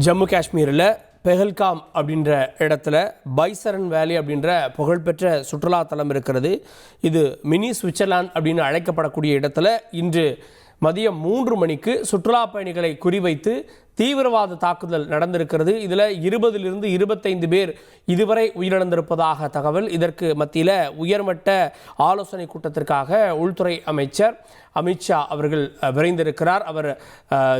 ஜம்மு காஷ்மீரில் பெஹல்காம் அப்படின்ற இடத்துல பைசரன் வேலி அப்படின்ற புகழ்பெற்ற சுற்றுலா தலம் இருக்கிறது. இது மினி சுவிட்சர்லாந்து அப்படின்னு அழைக்கப்படக்கூடிய இடத்துல இன்று மதியம் 3 மணிக்கு சுற்றுலா பயணிகளை குறிவைத்து தீவிரவாத தாக்குதல் நடந்திருக்கிறது. இதில் 20லிருந்து 25 பேர் இதுவரை உயிரிழந்திருப்பதாக தகவல். இதற்கு மத்தியில் உயர்மட்ட ஆலோசனை கூட்டத்திற்காக உள்துறை அமைச்சர் அமித்ஷா அவர்கள் விரைந்திருக்கிறார். அவர்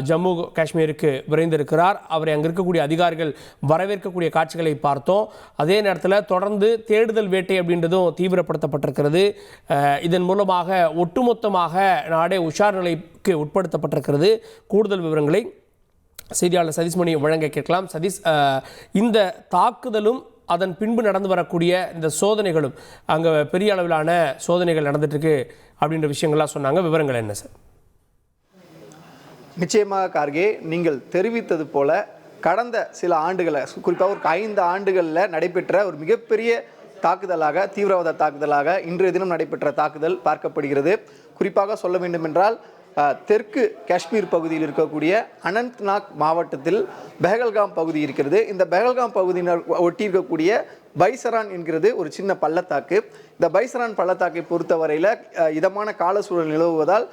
ஜம்மு காஷ்மீருக்கு விரைந்திருக்கிறார். அவரை அங்கே இருக்கக்கூடிய அதிகாரிகள் வரவேற்கக்கூடிய காட்சிகளை பார்த்தோம். அதே நேரத்தில் தொடர்ந்து தேடுதல் வேட்டை அப்படின்றதும் தீவிரப்படுத்தப்பட்டிருக்கிறது. இதன் மூலமாக ஒட்டுமொத்தமாக நாடே உஷார் நிலைக்கு உட்படுத்தப்பட்டிருக்கிறது. கூடுதல் விவரங்களை செய்தியாளர் சதீஷ்மணி வழங்க கேட்கலாம். சதீஷ், இந்த தாக்குதலும் அதன் பின்பு நடந்து வரக்கூடிய இந்த சோதனைகளும் அங்கே பெரிய அளவிலான சோதனைகள் நடந்துட்டுருக்கு அப்படின்ற விஷயங்கள்லாம் சொன்னாங்க. விவரங்கள் என்ன சார்? நிச்சயமாக கார்கே, நீங்கள் தெரிவித்தது போல கடந்த சில ஆண்டுகளை, குறிப்பாக ஒரு 5 ஆண்டுகளில் நடைபெற்ற ஒரு மிகப்பெரிய தாக்குதலாக, தீவிரவாத தாக்குதலாக இன்றைய தினம் நடைபெற்ற தாக்குதல் பார்க்கப்படுகிறது. குறிப்பாக சொல்ல வேண்டும் என்றால் தெற்கு காஷ்மீர் பகுதியில் இருக்கக்கூடிய அனந்த்நாக் மாவட்டத்தில் பெஹல்காம் பகுதி இருக்கிறது. இந்த பெஹல்காம் பகுதியினர் ஒட்டி இருக்கக்கூடிய பைசரான் என்கிறது ஒரு சின்ன பள்ளத்தாக்கு. இந்த பைசரான் பள்ளத்தாக்கை பொறுத்தவரையில் இதமான கால சூழல் நிலவுவதால்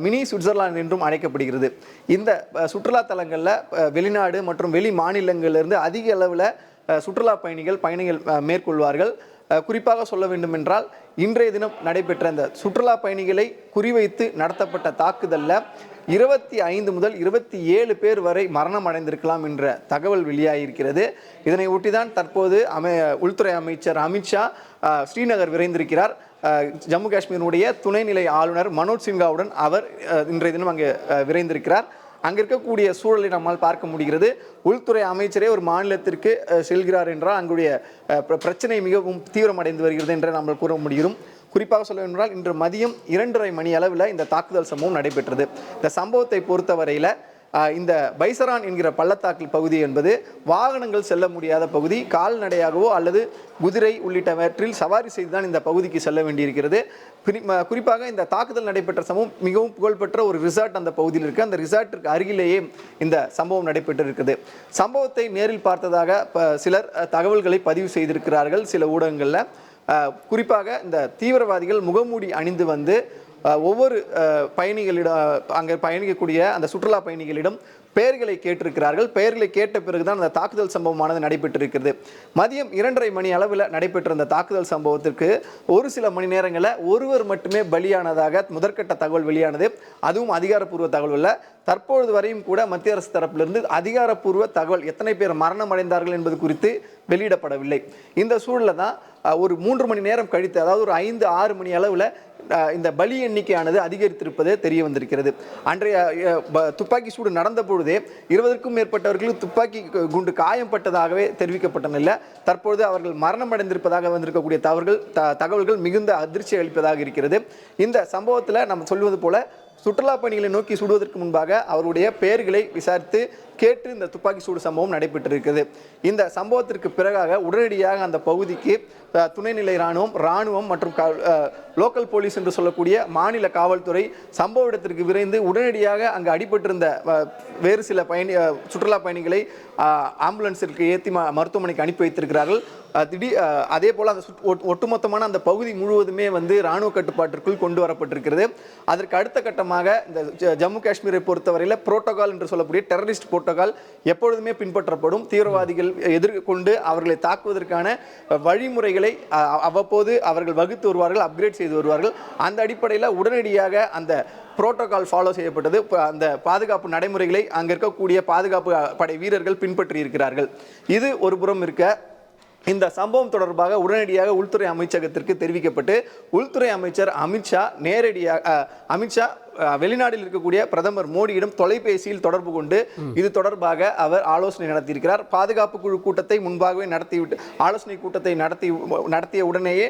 மினி சுவிட்சர்லாந்து என்றும் அழைக்கப்படுகிறது. இந்த சுற்றுலா தலங்களில் வெளிநாடு மற்றும் வெளி மாநிலங்களிலிருந்து அதிக அளவில் சுற்றுலா பயணிகள் மேற்கொள்வார்கள். குறிப்பாக சொல்ல வேண்டும் என்றால் இன்றைய தினம் நடைபெற்ற இந்த சுற்றுலா பயணிகளை குறிவைத்து நடத்தப்பட்ட தாக்குதலில் 25 முதல் 27 பேர் வரை மரணம் அடைந்திருக்கலாம் என்ற தகவல் வெளியாகியிருக்கிறது. இதனை ஒட்டிதான் தற்போது உள்துறை அமைச்சர் அமித்ஷா ஸ்ரீநகர் விரைந்திருக்கிறார். ஜம்மு காஷ்மீருடைய துணைநிலை ஆளுநர் மனோஜ் சின்ஹாவுடன் அவர் இன்றைய தினம் அங்கே விரைந்திருக்கிறார். அங்கே இருக்கக்கூடிய சூழலை நம்மால் பார்க்க முடிகிறது. உள்துறை அமைச்சரே ஒரு மாநிலத்திற்கு செல்கிறார் என்றால் அங்குடைய பிரச்சனை மிகவும் தீவிரமடைந்து வருகிறது என்று நம்மால் கூற முடியும். குறிப்பாக சொல்ல வேண்டும் என்றால் இன்று மதியம் 2:30 மணி அளவில் இந்த தாக்குதல் சம்பவம் நடைபெற்றது. இந்த சம்பவத்தை பொறுத்தவரையில் இந்த பைசரான் என்கிற பள்ளத்தாக்கில் பகுதி என்பது வாகனங்கள் செல்ல முடியாத பகுதி. கால்நடையாகவோ அல்லது குதிரை உள்ளிட்டவற்றில் சவாரி செய்துதான் இந்த பகுதிக்கு செல்ல வேண்டியிருக்கிறது. குறிப்பாக இந்த தாக்குதல் நடைபெற்ற சம்பவம் மிகவும் புகழ்பெற்ற ஒரு ரிசார்ட் அந்த பகுதியில் இருக்குது. அந்த ரிசார்ட்டிற்கு அருகிலேயே இந்த சம்பவம் நடைபெற்றிருக்கிறது. சம்பவத்தை நேரில் பார்த்ததாக சிலர் தகவல்களை பதிவு செய்திருக்கிறார்கள் சில ஊடகங்களில். குறிப்பாக இந்த தீவிரவாதிகள் முகமூடி அணிந்து வந்து ஒவ்வொரு பயணிகளிடம், அங்கே பயணிக்கக்கூடிய அந்த சுற்றுலா பயணிகளிடம் பெயர்களை கேட்டிருக்கிறார்கள். பெயர்களை கேட்ட பிறகுதான் அந்த தாக்குதல் சம்பவமானது நடைபெற்றிருக்கிறது. மதியம் 2:30 மணி அளவில் நடைபெற்ற அந்த தாக்குதல் சம்பவத்திற்கு ஒரு சில மணி நேரங்களில் ஒருவர் மட்டுமே பலியானதாக முதற்கட்ட தகவல் வெளியானது. அதுவும் அதிகாரப்பூர்வ தகவல் அல்ல. தற்பொழுது வரையும் கூட மத்திய அரசு தரப்பிலிருந்து அதிகாரப்பூர்வ தகவல் எத்தனை பேர் மரணம் அடைந்தார்கள் என்பது குறித்து வெளியிடப்படவில்லை. இந்த சூழலில் தான் ஒரு 3 மணி நேரம் கழித்து, அதாவது ஒரு 5-6 மணி அளவில் இந்த பலி எண்ணிக்கையானது அதிகரித்திருப்பது தெரிய வந்திருக்கிறது. அன்றைய துப்பாக்கி சூடு நடந்த பொழுதே 20க்கும் மேற்பட்டவர்களுக்கு துப்பாக்கி குண்டு காயம்பட்டதாகவே தெரிவிக்கப்பட்டன. தற்பொழுது அவர்கள் மரணம் அடைந்திருப்பதாக வந்திருக்கக்கூடிய தகவல்கள் மிகுந்த அதிர்ச்சி அளிப்பதாக இருக்கிறது. இந்த சம்பவத்தில் நம்ம சொல்வது போல சுற்றுலா பயணிகளை நோக்கி சுடுவதற்கு முன்பாக அவருடைய பெயர்களை விசாரித்து கேட்டு இந்த துப்பாக்கி சூடு சம்பவம் நடைபெற்றிருக்கிறது. இந்த சம்பவத்திற்கு பிறகாக உடனடியாக அந்த பகுதிக்கு துணைநிலை இராணுவம் மற்றும் லோக்கல் போலீஸ் என்று சொல்லக்கூடிய மாநில காவல்துறை சம்பவ இடத்திற்கு விரைந்து உடனடியாக அங்கு அடிபட்டிருந்த வேறு சில சுற்றுலா பயணிகளை ஆம்புலன்ஸிற்கு ஏற்றி மருத்துவமனைக்கு அனுப்பி வைத்திருக்கிறார்கள். அதே போல் அந்த ஒட்டுமொத்தமான அந்த பகுதி முழுவதுமே வந்து இராணுவ கட்டுப்பாட்டிற்குள் கொண்டு வரப்பட்டிருக்கிறது. அதற்கு அடுத்த கட்டமாக இந்த ஜம்மு காஷ்மீரை பொறுத்தவரையில் புரோட்டோகால் என்று சொல்லக்கூடிய டெரரிஸ்ட் புரோட்டோகால் எப்பொழுதுமே பின்பற்றப்படும். தீவிரவாதிகள் எதிர்கொண்டு அவர்களை தாக்குவதற்கான வழிமுறைகளை அவ்வப்போது அவர்கள் வகுத்து வருவார்கள், அப்கிரேட் செய்து வருவார்கள். அந்த அடிப்படையில் உடனடியாக அந்த புரோட்டோகால் ஃபாலோ செய்யப்பட்டது. அந்த பாதுகாப்பு நடைமுறைகளை அங்கே இருக்கக்கூடிய பாதுகாப்பு படை வீரர்கள் பின்பற்றி இருக்கிறார்கள். இது ஒரு புறம் இருக்க, இந்த சம்பவம் தொடர்பாக உடனடியாக உள்துறை அமைச்சகத்திற்கு தெரிவிக்கப்பட்டு உள்துறை அமைச்சர் அமித்ஷா வெளிநாட்டில் இருக்கக்கூடிய பிரதமர் மோடியிடம் தொலைபேசியில் தொடர்பு கொண்டு இது தொடர்பாக அவர் ஆலோசனை நடத்தியிருக்கிறார். பாதுகாப்பு குழு கூட்டத்தை முன்பாகவே நடத்திவிட்டு ஆலோசனை கூட்டத்தை நடத்திய உடனேயே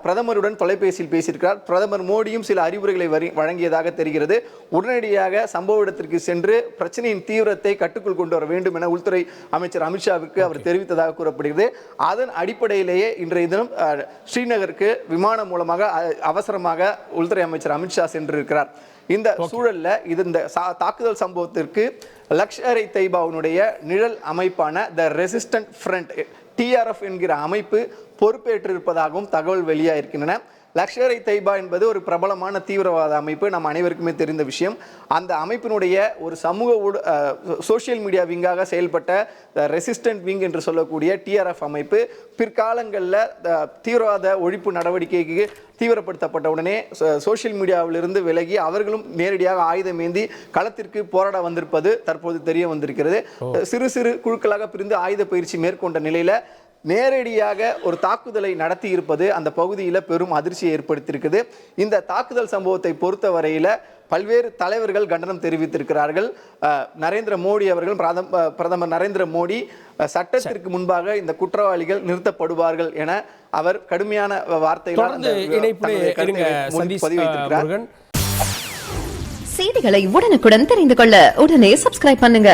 பிரதமருடன் தொலைபேசியில் பேசியிருக்கிறார். பிரதமர் மோடியும் சில அறிவுரைகளை வழங்கியதாக தெரிகிறது. உடனடியாக சம்பவ இடத்திற்கு சென்று பிரச்சனையின் தீவிரத்தை கட்டுக்குள் கொண்டு வர வேண்டும் என உள்துறை அமைச்சர் அமித்ஷாவுக்கு அவர் தெரிவித்ததாக கூறப்படுகிறது. அதன் அடிப்படையிலேயே இன்றைய தினம் ஸ்ரீநகருக்கு விமானம் மூலமாக அவசரமாக உள்துறை அமைச்சர் அமித்ஷா சென்றிருக்கிறார். இந்த சூழல்ல இந்த தாக்குதல் சம்பவத்திற்கு லஷ்கர்-இ-தொய்பாவினுடைய நிழல் அமைப்பான த ரெசிஸ்டன்ட் ஃப்ரண்ட் TRF என்கிற அமைப்பு பொறுப்பேற்றிருப்பதாகவும் தகவல் வெளியாகிருக்கின்றன. லஷ்கர்-இ-தொய்பா என்பது ஒரு பிரபலமான தீவிரவாத அமைப்பு, நம்ம அனைவருக்குமே தெரிந்த விஷயம். அந்த அமைப்பினுடைய ஒரு சோஷியல் மீடியா விங்காக செயல்பட்ட ரெசிஸ்டன்ட் விங் என்று சொல்லக்கூடிய TRF அமைப்பு பிற்காலங்களில் தீவிரவாத ஒழிப்பு நடவடிக்கைக்கு தீவிரப்படுத்தப்பட்ட உடனே சோஷியல் மீடியாவிலிருந்து விலகி அவர்களும் நேரடியாக ஆயுதம் ஏந்தி களத்திற்கு போராட வந்திருப்பது தற்போது தெரிய வந்திருக்கிறது. சிறு சிறு குழுக்களாக பிரிந்து ஆயுத பயிற்சி மேற்கொண்ட நிலையில நேரடியாக ஒரு தாக்குதலை நடத்தி இருப்பது அந்த பகுதியில் பெரும் அதிர்ச்சியை ஏற்படுத்தியிருக்குது. இந்த தாக்குதல் சம்பவத்தை பொறுத்த வரையில பல்வேறு தலைவர்கள் கண்டனம் தெரிவித்திருக்கிறார்கள். நரேந்திர மோடி அவர்கள், பிரதமர் நரேந்திர மோடி சட்டத்திற்கு முன்பாக இந்த குற்றவாளிகள் நிறுத்தப்படுவார்கள் என அவர் கடுமையான வார்த்தைகளால் பதிவு வைத்திருக்கிறார். செய்திகளை உடனுக்குடன் தெரிந்து கொள்ள உடனே சப்ஸ்கிரைப் பண்ணுங்க.